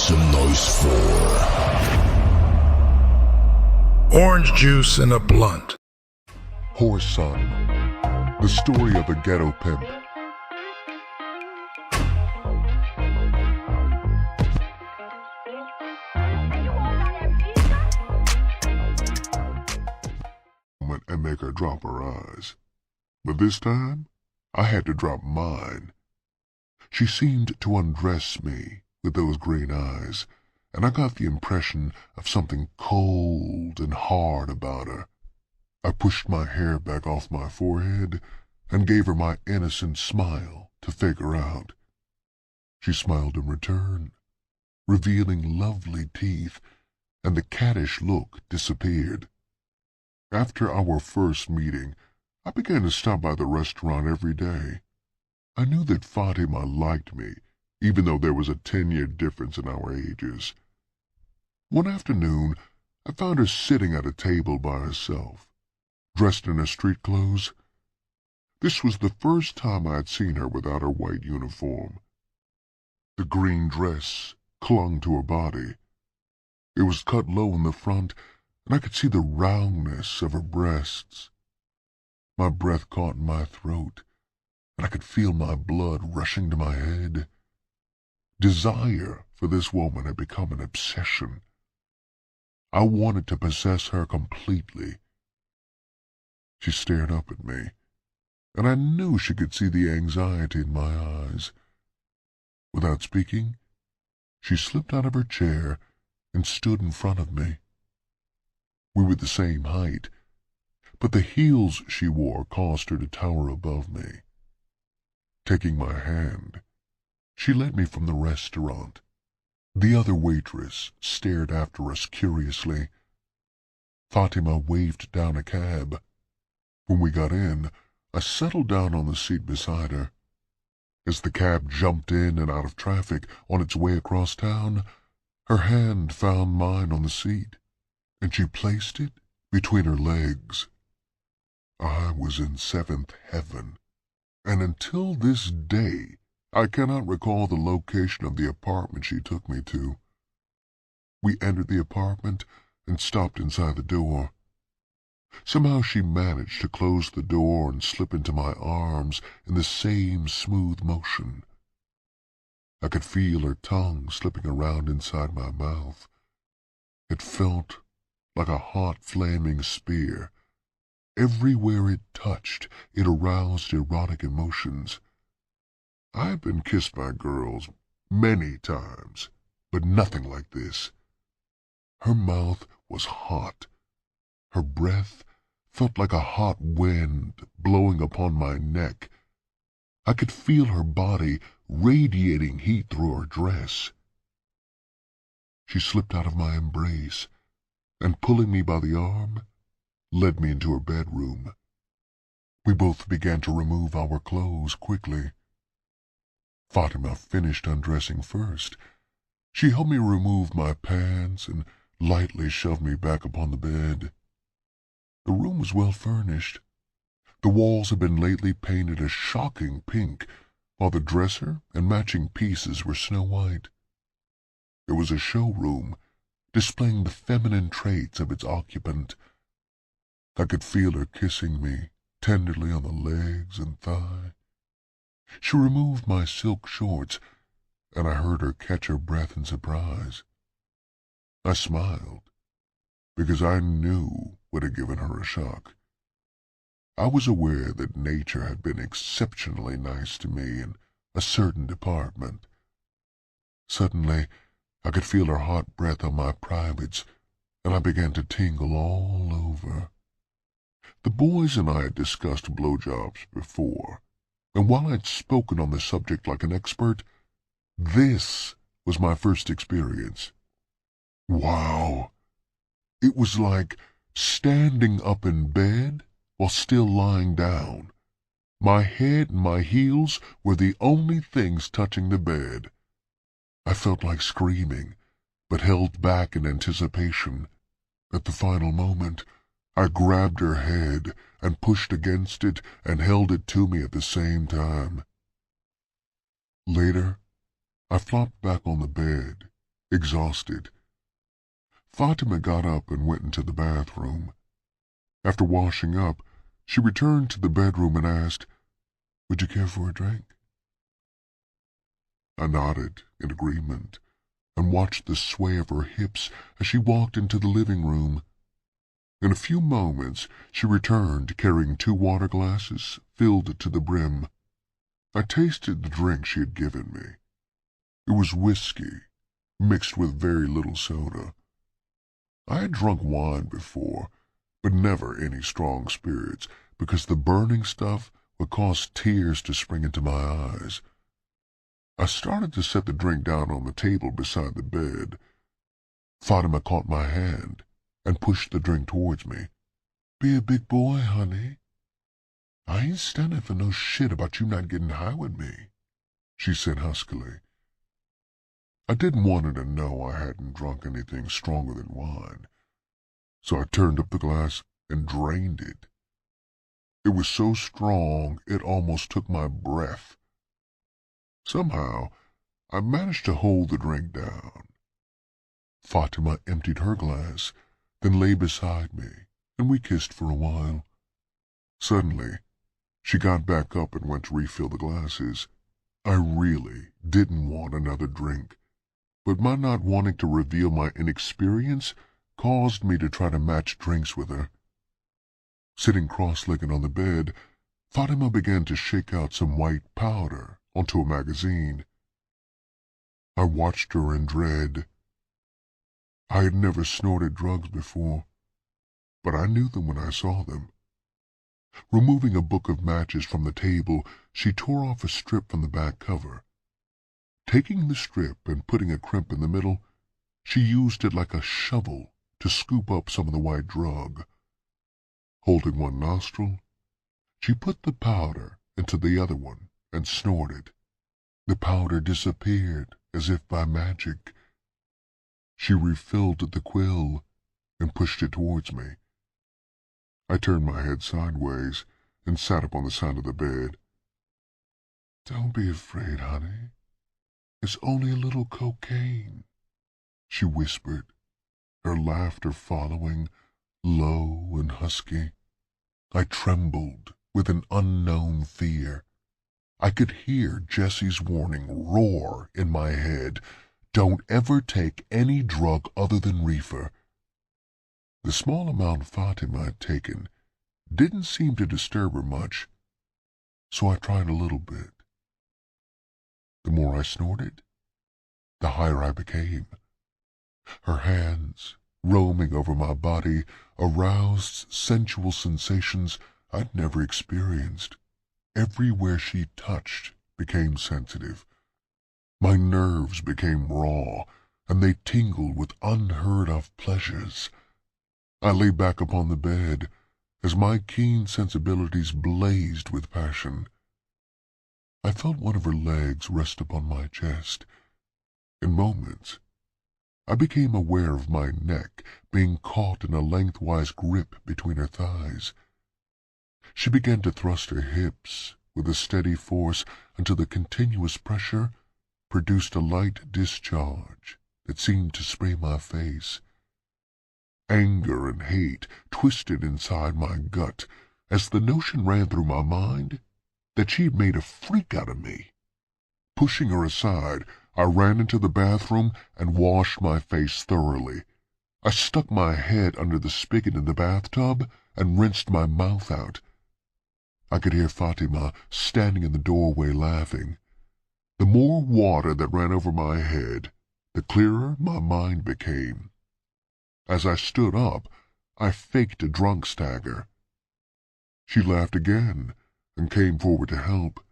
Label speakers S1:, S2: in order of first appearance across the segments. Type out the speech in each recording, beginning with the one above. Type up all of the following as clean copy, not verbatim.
S1: some noise for
S2: Orange Juice in a Blunt.
S3: Whoreson, the story of a ghetto pimp. And make her drop her eyes. But this time, I had to drop mine. She seemed to undress me with those green eyes, and I got the impression of something cold and hard about her. I pushed my hair back off my forehead and gave her my innocent smile to fake her out. She smiled in return, revealing lovely teeth, and the cattish look disappeared. After our first meeting, I began to stop by the restaurant every day. I knew that Fatima liked me, even though there was a 10-year difference in our ages. One afternoon, I found her sitting at a table by herself, dressed in her street clothes. This was the first time I had seen her without her white uniform. The green dress clung to her body. It was cut low in the front, and I could see the roundness of her breasts. My breath caught in my throat, and I could feel my blood rushing to my head. Desire for this woman had become an obsession. I wanted to possess her completely. She stared up at me, and I knew she could see the anxiety in my eyes. Without speaking, she slipped out of her chair and stood in front of me. We were the same height, but the heels she wore caused her to tower above me. Taking my hand, she led me from the restaurant. The other waitress stared after us curiously. Fatima waved down a cab. When we got in, I settled down on the seat beside her. As the cab jumped in and out of traffic on its way across town, her hand found mine on the seat, and she placed it between her legs. I was in seventh heaven, and until this day I cannot recall the location of the apartment she took me to. We entered the apartment and stopped inside the door. Somehow she managed to close the door and slip into my arms in the same smooth motion. I could feel her tongue slipping around inside my mouth. It felt like a hot flaming spear. Everywhere it touched, it aroused erotic emotions. I've been kissed by girls many times, but nothing like this. Her mouth was hot. Her breath felt like a hot wind blowing upon my neck. I could feel her body radiating heat through her dress. She slipped out of my embrace, and pulling me by the arm, led me into her bedroom. We both began to remove our clothes quickly. Fatima finished undressing first. She helped me remove my pants and lightly shoved me back upon the bed. The room was well furnished. The walls had been lately painted a shocking pink, while the dresser and matching pieces were snow white. It was a showroom, displaying the feminine traits of its occupant. I could feel her kissing me tenderly on the legs and thigh. She removed my silk shorts, and I heard her catch her breath in surprise. I smiled, because I knew what had given her a shock. I was aware that nature had been exceptionally nice to me in a certain department. Suddenly, I could feel her hot breath on my privates, and I began to tingle all over. The boys and I had discussed blowjobs before, and while I'd spoken on the subject like an expert, this was my first experience. Wow! It was like standing up in bed while still lying down. My head and my heels were the only things touching the bed. I felt like screaming, but held back in anticipation. At the final moment, I grabbed her head and pushed against it and held it to me at the same time. Later, I flopped back on the bed exhausted. Fatima got up and went into the bathroom. After washing up, she returned to the bedroom and asked, "Would you care for a drink?" I nodded in agreement and watched the sway of her hips as she walked into the living room. In a few moments, she returned carrying 2 water glasses filled to the brim. I tasted the drink she had given me. It was whiskey, mixed with very little soda. I had drunk wine before, but never any strong spirits, because the burning stuff would cause tears to spring into my eyes. I started to set the drink down on the table beside the bed. Fatima caught my hand and pushed the drink towards me. "Be a big boy, honey. I ain't standing for no shit about you not getting high with me," she said huskily. I didn't want her to know I hadn't drunk anything stronger than wine, so I turned up the glass and drained it. It was so strong it almost took my breath. Somehow, I managed to hold the drink down. Fatima emptied her glass, then lay beside me, and we kissed for a while. Suddenly, she got back up and went to refill the glasses. I really didn't want another drink, but my not wanting to reveal my inexperience caused me to try to match drinks with her. Sitting cross-legged on the bed, Fatima began to shake out some white powder onto a magazine. I watched her in dread. I had never snorted drugs before, but I knew them when I saw them. Removing a book of matches from the table, she tore off a strip from the back cover. Taking the strip and putting a crimp in the middle, she used it like a shovel to scoop up some of the white drug. Holding one nostril, she put the powder into the other one and snorted. The powder disappeared as if by magic. She refilled the quill and pushed it towards me. I turned my head sideways and sat up on the side of the bed. "Don't be afraid, honey. It's only a little cocaine," she whispered, her laughter following, low and husky. I trembled with an unknown fear. I could hear Jesse's warning roar in my head. Don't ever take any drug other than reefer. The small amount Fatima had taken didn't seem to disturb her much, so I tried a little bit. The more I snorted, the higher I became. Her hands, roaming over my body, aroused sensual sensations I'd never experienced. Everywhere she touched became sensitive. My nerves became raw, and they tingled with unheard-of pleasures. I lay back upon the bed as my keen sensibilities blazed with passion. I felt one of her legs rest upon my chest. In moments, I became aware of my neck being caught in a lengthwise grip between her thighs. She began to thrust her hips with a steady force until the continuous pressure produced a light discharge that seemed to spray my face. Anger and hate twisted inside my gut as the notion ran through my mind that she had made a freak out of me. Pushing her aside, I ran into the bathroom and washed my face thoroughly. I stuck my head under the spigot in the bathtub and rinsed my mouth out. I could hear Fatima standing in the doorway laughing. The more water that ran over my head, the clearer my mind became. As I stood up, I faked a drunk stagger. She laughed again and came forward to help.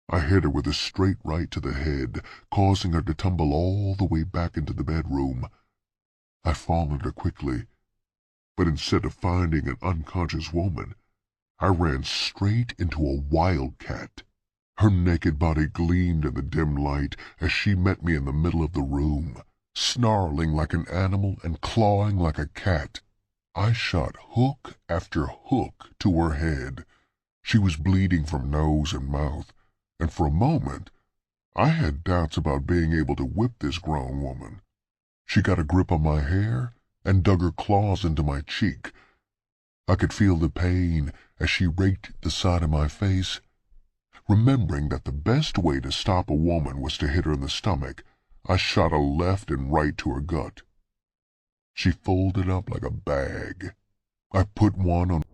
S3: I hit her with a straight right to the head, causing her to tumble all the way back into the bedroom. I followed her quickly, but instead of finding an unconscious woman, I ran straight into a wildcat. Her naked body gleamed in the dim light as she met me in the middle of the room, snarling like an animal and clawing like a cat. I shot hook after hook to her head. She was bleeding from nose and mouth, and for a moment I had doubts about being able to whip this grown woman. She got a grip on my hair and dug her claws into my cheek. I could feel the pain as she raked the side of my face. Remembering that the best way to stop a woman was to hit her in the stomach, I shot a left and right to her gut. She folded up like a bag. I put one on